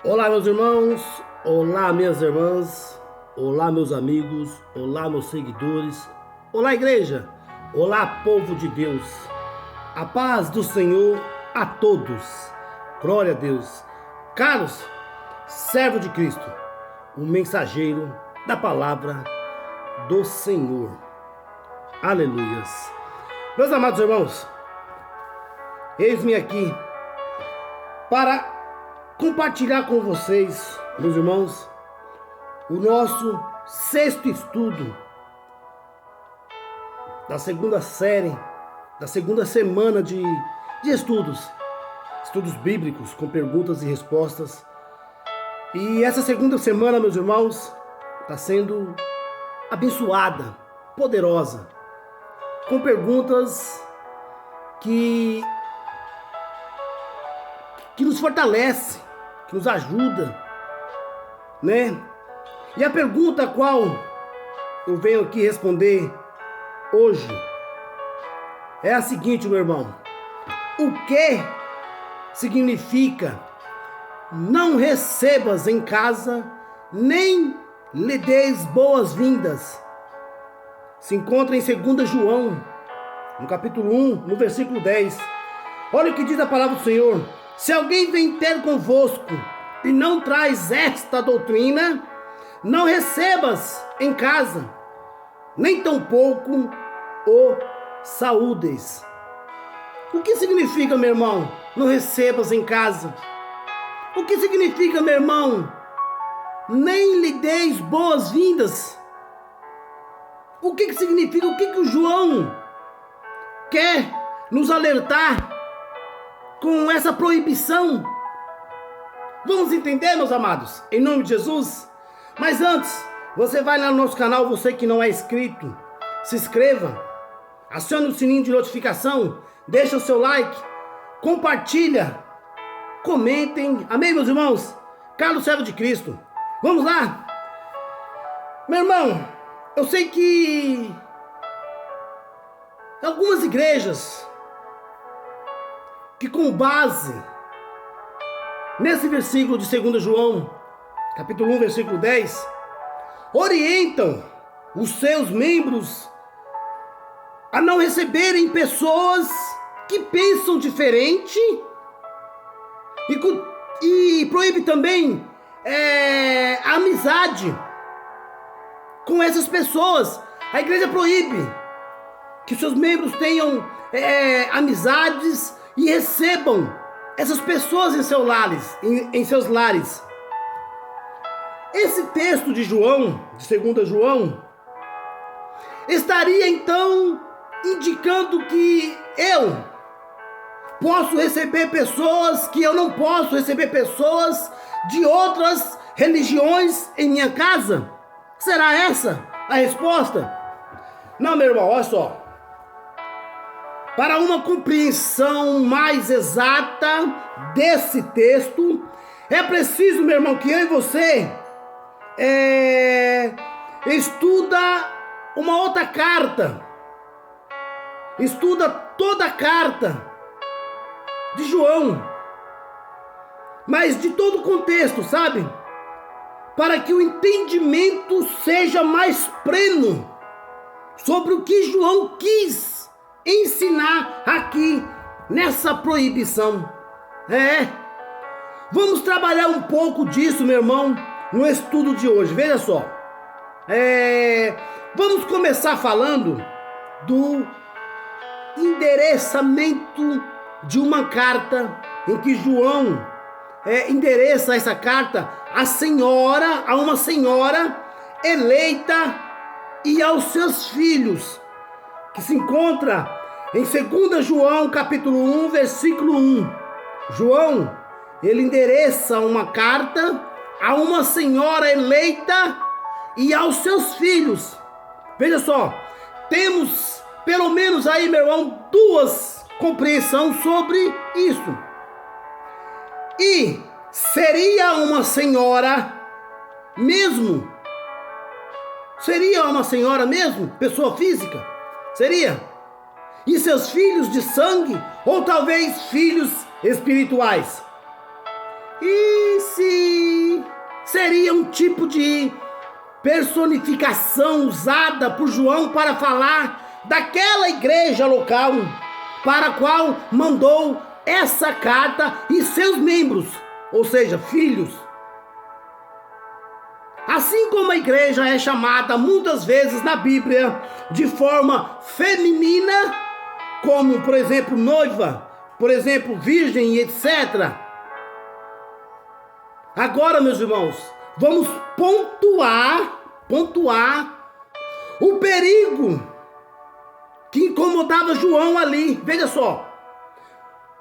Olá, meus irmãos, olá, minhas irmãs, olá, meus amigos, olá, meus seguidores, olá, igreja, olá, povo de Deus, a paz do Senhor a todos, glória a Deus. Carlos, servo de Cristo, o mensageiro da palavra do Senhor, aleluias. Meus amados irmãos, eis-me aqui para compartilhar com vocês, meus irmãos, o nosso sexto estudo da segunda série, da segunda semana de estudos bíblicos com perguntas e respostas. E essa segunda semana, meus irmãos, está sendo abençoada, poderosa, com perguntas que nos fortalece, que nos ajuda, né? E a pergunta a qual eu venho aqui responder hoje é a seguinte, meu irmão: o que significa não recebas em casa, nem lhe deis boas-vindas? Se encontra em 2 João, no capítulo 1, no versículo 10. Olha o que diz a palavra do Senhor: se alguém vem ter convosco e não traz esta doutrina, não recebas em casa, nem tampouco o saúdes. O que significa, meu irmão, não recebas em casa? O que significa, meu irmão, nem lhe deis boas-vindas? O que significa? O que o João quer nos alertar com essa proibição? Vamos entender, meus amados, em nome de Jesus? Mas antes, você vai lá no nosso canal, você que não é inscrito, se inscreva, acione o sininho de notificação, deixa o seu like, compartilha, comentem, amém, meus irmãos? Carlos, servo de Cristo, vamos lá? Meu irmão, eu sei que algumas igrejas que com base nesse versículo de 2 João, capítulo 1, versículo 10, orientam os seus membros a não receberem pessoas que pensam diferente e proíbe também a amizade com essas pessoas. A igreja proíbe que seus membros tenham amizades e recebam essas pessoas em seus lares. Esse texto de João, de 2 João, estaria então indicando que eu posso receber pessoas, que eu não posso receber pessoas de outras religiões em minha casa? Será essa a resposta? Não, meu irmão, olha só. Para uma compreensão mais exata desse texto, é preciso, meu irmão, que eu e você estuda uma outra carta, estuda toda a carta de João, mas de todo o contexto, sabe? Para que o entendimento seja mais pleno sobre o que João quis ensinar aqui nessa proibição. Vamos trabalhar um pouco disso, meu irmão, no estudo de hoje. Veja só, vamos começar falando do endereçamento de uma carta em que João endereça essa carta a uma senhora eleita e aos seus filhos, que se encontra em 2 João, capítulo 1, versículo 1. João, ele endereça uma carta a uma senhora eleita e aos seus filhos. Veja só, temos pelo menos aí, meu irmão, duas compreensões sobre isso. E seria uma senhora mesmo? Seria uma senhora mesmo? Pessoa física? Seria? E seus filhos de sangue? Ou talvez filhos espirituais? E se seria um tipo de personificação usada por João para falar daquela igreja local para a qual mandou essa carta e seus membros, ou seja, filhos. Assim como a igreja é chamada muitas vezes na Bíblia de forma feminina, como por exemplo noiva, por exemplo virgem e etc. Agora, meus irmãos, vamos pontuar o perigo que incomodava João ali. Veja só,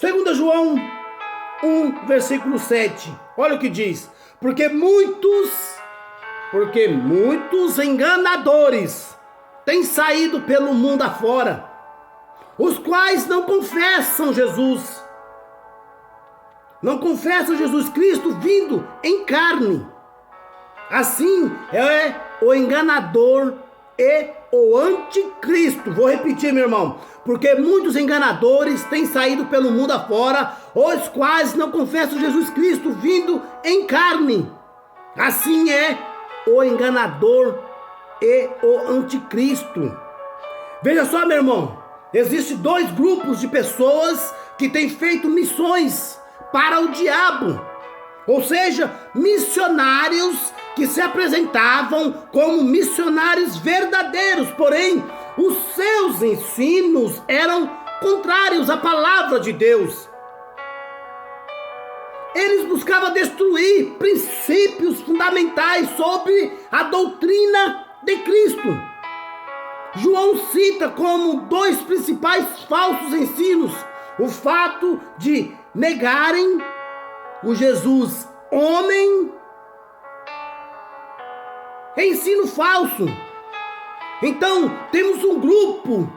2 João 1, versículo 7, olha o que diz: porque muitos enganadores têm saído pelo mundo afora, os quais não confessam Jesus Cristo vindo em carne. Assim é o enganador e o anticristo. Vou repetir, meu irmão. Porque muitos enganadores têm saído pelo mundo afora, os quais não confessam Jesus Cristo vindo em carne. Assim é o enganador e o anticristo. Veja só, meu irmão. Existem 2 grupos de pessoas que têm feito missões para o diabo. Ou seja, missionários que se apresentavam como missionários verdadeiros, porém os seus ensinos eram contrários à palavra de Deus. Eles buscavam destruir princípios fundamentais sobre a doutrina de Cristo. João cita como 2 principais falsos ensinos o fato de negarem o Jesus homem. É ensino falso. Então temos um grupo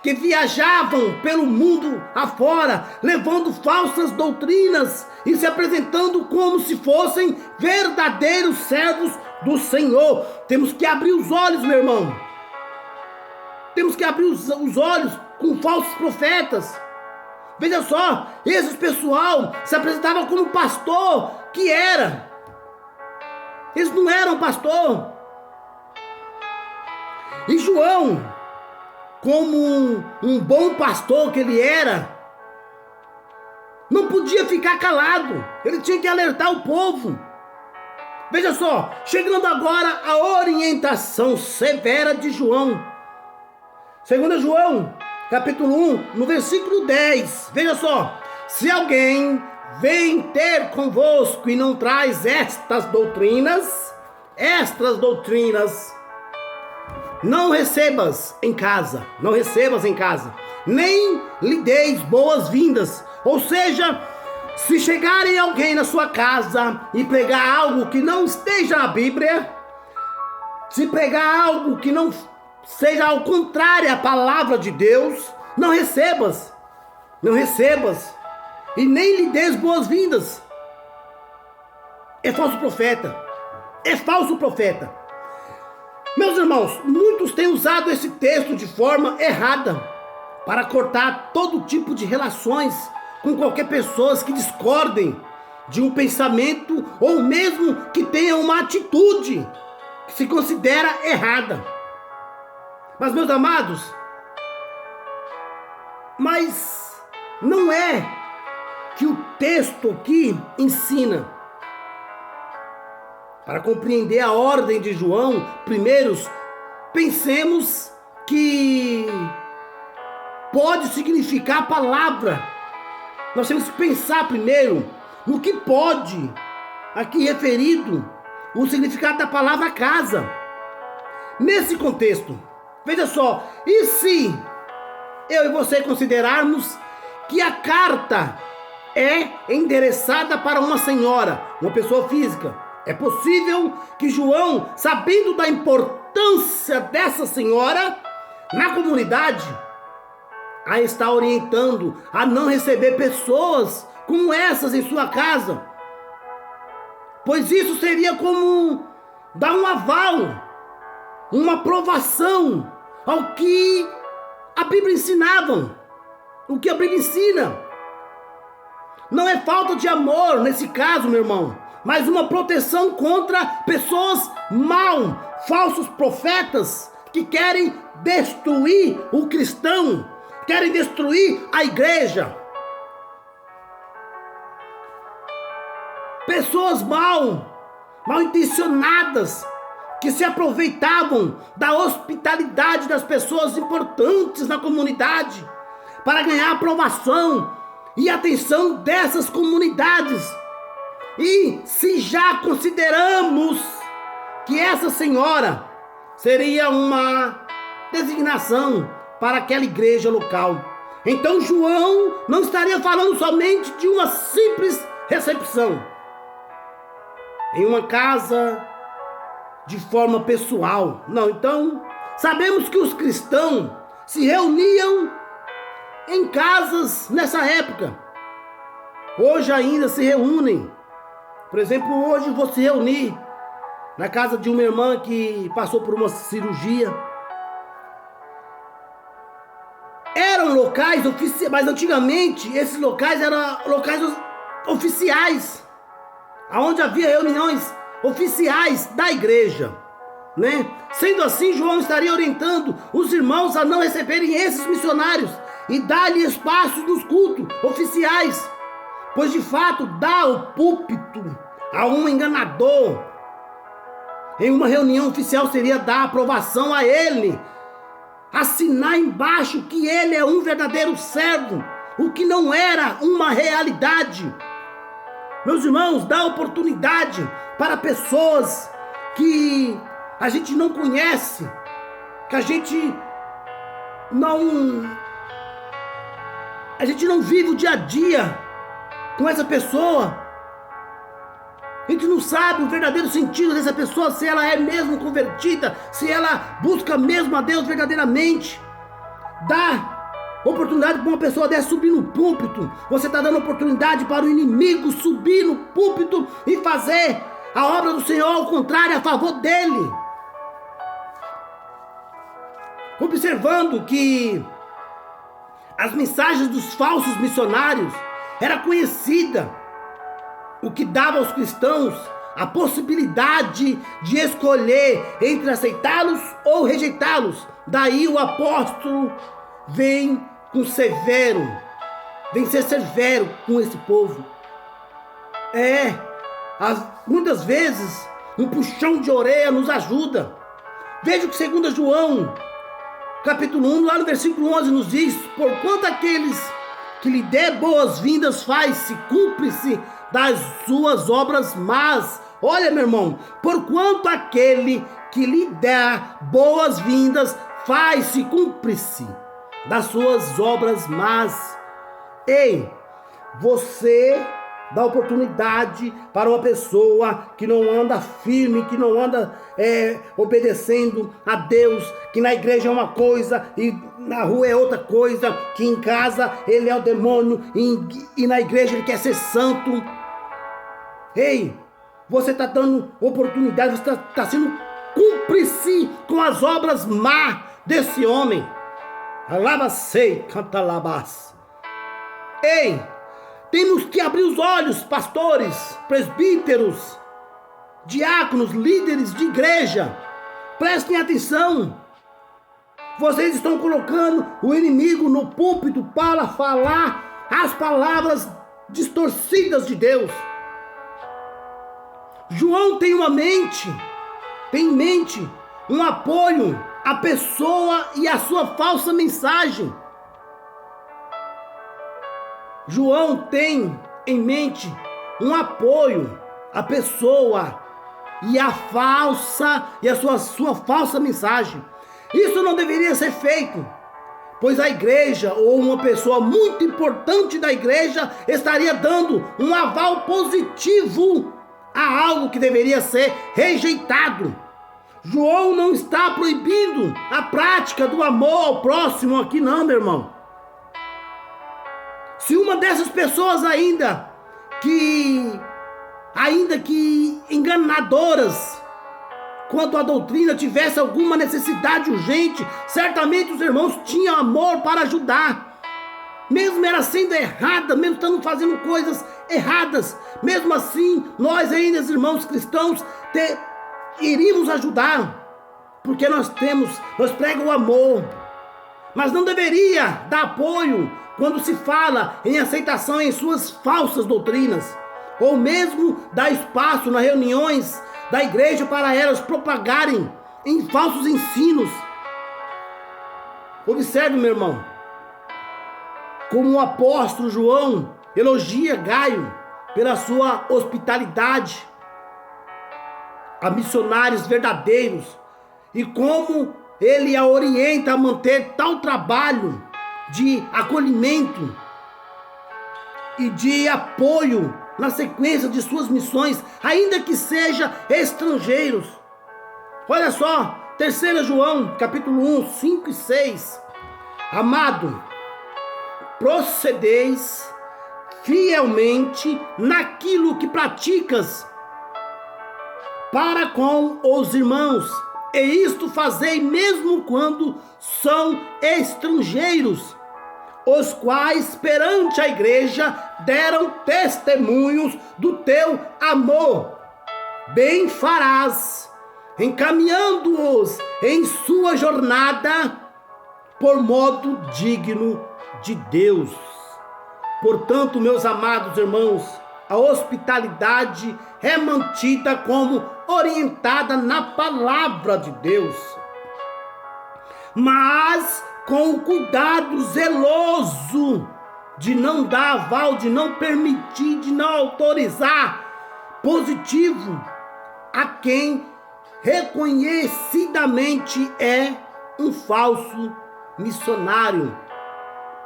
que viajavam pelo mundo afora, levando falsas doutrinas e se apresentando como se fossem verdadeiros servos do Senhor. Temos que abrir os olhos, meu irmão. Temos que abrir os olhos com falsos profetas. Veja só, esse pessoal se apresentavam como pastor que era. Eles não eram pastor. E João, como um bom pastor que ele era, não podia ficar calado. Ele tinha que alertar o povo. Veja só, chegando agora a orientação severa de João. 2 João, capítulo 1, no versículo 10. Veja só, se alguém vem ter convosco e não traz estas doutrinas, não recebas em casa, nem lhe deis boas-vindas. Ou seja, se chegarem alguém na sua casa e pregar algo que não esteja na Bíblia, se pregar algo que não seja ao contrário à palavra de Deus, não recebas, e nem lhe des boas-vindas. É falso profeta. Meus irmãos, muitos têm usado esse texto de forma errada para cortar todo tipo de relações com qualquer pessoa que discordem de um pensamento ou mesmo que tenham uma atitude que se considera errada. Mas, meus amados, não é que o texto aqui ensina. Para compreender a ordem de João, primeiro, pensemos que pode significar a palavra. Nós temos que pensar primeiro no que pode, aqui referido, o significado da palavra casa. Nesse contexto, veja só, e se eu e você considerarmos que a carta é endereçada para uma senhora, uma pessoa física, é possível que João, sabendo da importância dessa senhora na comunidade, a está orientando a não receber pessoas como essas em sua casa, pois isso seria como dar um aval, uma aprovação ao que a Bíblia ensinava, o que a Bíblia ensina. Não é falta de amor nesse caso, meu irmão, mas uma proteção contra pessoas mal, falsos profetas que querem destruir o cristão, querem destruir a igreja. Pessoas mal intencionadas, que se aproveitavam da hospitalidade das pessoas importantes na comunidade para ganhar aprovação e atenção dessas comunidades. E se já consideramos que essa senhora seria uma designação para aquela igreja local, então João não estaria falando somente de uma simples recepção em uma casa de forma pessoal. Não, então sabemos que os cristãos se reuniam em casas nessa época. Hoje ainda se reúnem. Por exemplo, hoje vou se reunir na casa de uma irmã que passou por uma cirurgia. Eram locais oficiais, mas antigamente esses locais eram locais oficiais, onde havia reuniões oficiais da igreja, né? Sendo assim, João estaria orientando os irmãos a não receberem esses missionários e dar-lhe espaço nos cultos oficiais, pois de fato dá o púlpito a um enganador. Em uma reunião oficial seria dar aprovação a ele, assinar embaixo que ele é um verdadeiro servo, o que não era uma realidade. Meus irmãos, dá oportunidade para pessoas que a gente não conhece, que a gente não vive o dia a dia com essa pessoa. A gente não sabe o verdadeiro sentido dessa pessoa, se ela é mesmo convertida, se ela busca mesmo a Deus verdadeiramente. Dá oportunidade para uma pessoa dessa subir no púlpito. Você está dando oportunidade para o inimigo subir no púlpito e fazer a obra do Senhor ao contrário, a favor dele. Observando que as mensagens dos falsos missionários era conhecida, o que dava aos cristãos a possibilidade de escolher entre aceitá-los ou rejeitá-los. Daí o apóstolo vem ser severo com esse povo. Muitas vezes um puxão de orelha nos ajuda. Veja o que 2 João capítulo 1, lá no versículo 11 nos diz: porquanto aqueles que lhe dê boas-vindas faz-se cúmplice das suas obras más. Olha, meu irmão, porquanto aquele que lhe dá boas-vindas faz-se cúmplice das suas obras más. Ei, você dá oportunidade para uma pessoa que não anda firme, que não anda obedecendo a Deus, que na igreja é uma coisa e na rua é outra coisa, que em casa ele é o demônio e na igreja ele quer ser santo. Ei, você está dando oportunidade, você está sendo cúmplice com as obras más desse homem. Alabacei, canta labas. Ei, temos que abrir os olhos, pastores, presbíteros, diáconos, líderes de igreja. Prestem atenção. Vocês estão colocando o inimigo no púlpito para falar as palavras distorcidas de Deus. João tem em mente um apoio à pessoa e à sua falsa mensagem. João tem em mente um apoio à pessoa e à sua falsa mensagem. Isso não deveria ser feito, pois a igreja ou uma pessoa muito importante da igreja estaria dando um aval positivo a algo que deveria ser rejeitado. João não está proibindo a prática do amor ao próximo aqui não, meu irmão. Se uma dessas pessoas ainda que enganadoras quanto à doutrina tivesse alguma necessidade urgente, certamente os irmãos tinham amor para ajudar, mesmo ela sendo errada, mesmo estando fazendo coisas erradas. Mesmo assim, nós ainda, irmãos cristãos, iríamos ajudar, porque nós pregamos o amor, mas não deveria dar apoio quando se fala em aceitação em suas falsas doutrinas, ou mesmo dar espaço nas reuniões da igreja para elas propagarem em falsos ensinos. Observe, meu irmão, como o apóstolo João elogia Gaio pela sua hospitalidade a missionários verdadeiros e como ele a orienta a manter tal trabalho de acolhimento e de apoio na sequência de suas missões, ainda que seja estrangeiros. Olha só, 3 João, capítulo 1, 5 e 6. Amado, procedeis fielmente naquilo que praticas para com os irmãos, e isto fazei mesmo quando são estrangeiros, os quais perante a igreja deram testemunhos do teu amor. Bem farás, encaminhando-os em sua jornada por modo digno de Deus. Portanto, meus amados irmãos, a hospitalidade é mantida como orientada na palavra de Deus, mas com o cuidado zeloso de não dar aval, de não permitir, de não autorizar positivo a quem reconhecidamente é um falso missionário,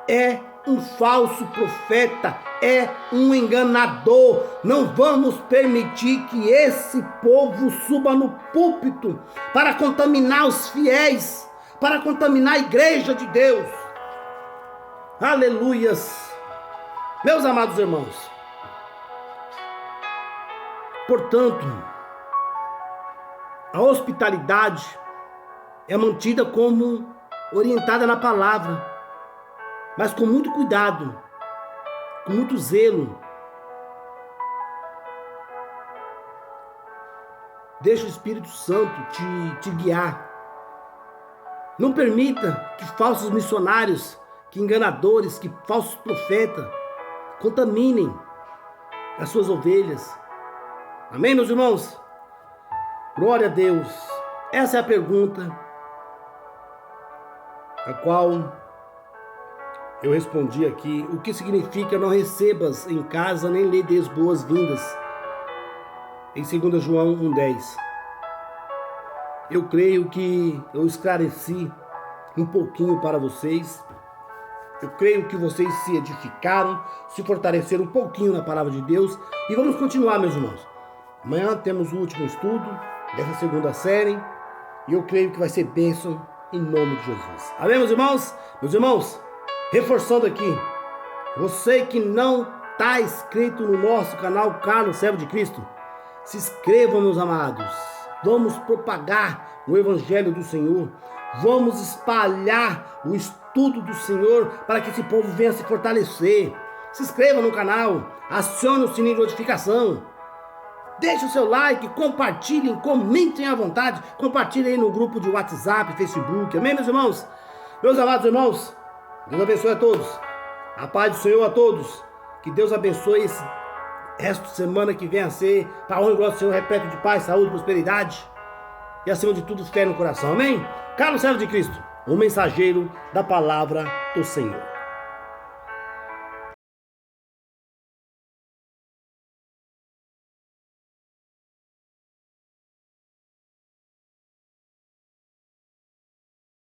é um falso profeta, é um enganador. Não vamos permitir que esse povo suba no púlpito para contaminar os fiéis, para contaminar a igreja de Deus. Aleluias. Meus amados irmãos, portanto, a hospitalidade é mantida como orientada na palavra, mas com muito cuidado, com muito zelo. Deixa o Espírito Santo te guiar. Não permita que falsos missionários, que enganadores, que falsos profetas contaminem as suas ovelhas. Amém, meus irmãos? Glória a Deus. Essa é a pergunta a qual eu respondi aqui. O que significa não recebas em casa nem lhe des boas-vindas? Em 2 João 1,10. Eu creio que eu esclareci um pouquinho para vocês. Eu creio que vocês se edificaram, se fortaleceram um pouquinho na palavra de Deus. E vamos continuar, meus irmãos. Amanhã temos o último estudo dessa segunda série. E eu creio que vai ser bênção em nome de Jesus. Amém, meus irmãos? Meus irmãos, reforçando aqui, você que não está inscrito no nosso canal Carlos Servo de Cristo, se inscrevam, meus amados. Vamos propagar o Evangelho do Senhor. Vamos espalhar o estudo do Senhor para que esse povo venha se fortalecer. Se inscreva no canal, acione o sininho de notificação. Deixe o seu like, compartilhem, comentem à vontade. Compartilhem aí no grupo de WhatsApp, Facebook. Amém, meus irmãos? Meus amados irmãos, Deus abençoe a todos. A paz do Senhor a todos. Que Deus abençoe esse resto de semana que vem a ser, para a honra e glória do Senhor, repleto de paz, saúde, prosperidade e acima de tudo fé no coração. Amém? Carlos Servo de Cristo, o mensageiro da palavra do Senhor.